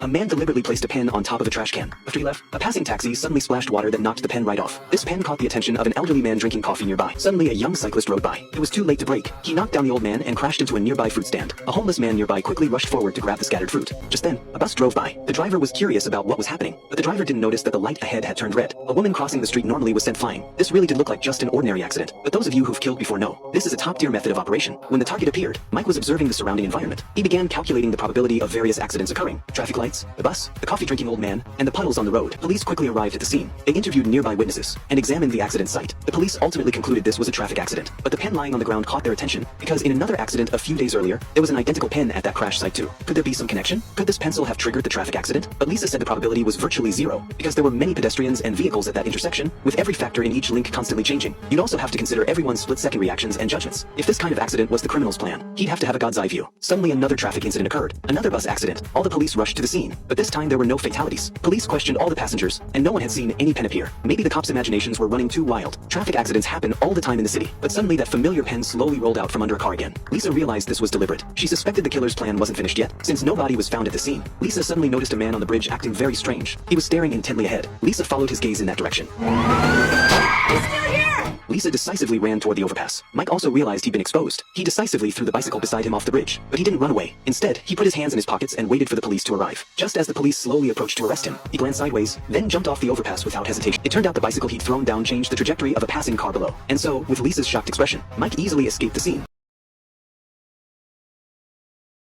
A man deliberately placed a pen on top of a trash can. After he left, a passing taxi suddenly splashed water that knocked the pen right off. This pen caught the attention of an elderly man drinking coffee nearby. Suddenly, a young cyclist rode by. It was too late to brake. He knocked down the old man and crashed into a nearby fruit stand. A homeless man nearby quickly rushed forward to grab the scattered fruit. Just then, a bus drove by. The driver was curious about what was happening, but the driver didn't notice that the light ahead had turned red. A woman crossing the street normally was sent flying. This really did look like just an ordinary accident, but those of you who've killed before know, this is a top-tier method of operation. When the target appeared, Mike was observing the surrounding environment. He began calculating the probability of various accidents occurring. Traffic lights, the bus, the coffee-drinking old man, and the puddles on the road. Police quickly arrived at the scene. They interviewed nearby witnesses and examined the accident site. The police ultimately concluded this was a traffic accident, but the pen lying on the ground caught their attention because in another accident a few days earlier, there was an identical pen at that crash site too. Could there be some connection? Could this pencil have triggered the traffic accident? But Lisa said the probability was virtually zero because there were many pedestrians and vehicles at that intersection, with every factor in each link constantly changing. You'd also have to consider everyone's split-second reactions and judgments. If this kind of accident was the criminal's plan, he'd have to have a god's eye view. Suddenly another traffic incident occurred. Another bus accident. All the police rushed to the scene, but this time there were no fatalities. Police questioned all the passengers, and no one had seen any pen appear. Maybe the cops' imaginations were running too wild. Traffic accidents happen all the time in the city, but suddenly that familiar pen slowly rolled out from under a car again. Lisa realized this was deliberate. She suspected the killer's plan wasn't finished yet, since no body was found at the scene. Lisa suddenly noticed a man on the bridge acting very strange. He was staring intently ahead. Lisa followed his gaze in that direction. He's still here! Lisa decisively ran toward the overpass. Mike also realized he'd been exposed. He decisively threw the bicycle beside him off the bridge, but he didn't run away. Instead, he put his hands in his pockets and waited for the police to arrive. Just as the police slowly approached to arrest him, he glanced sideways, then jumped off the overpass without hesitation. It turned out the bicycle he'd thrown down changed the trajectory of a passing car below. And so, with Lisa's shocked expression, Mike easily escaped the scene.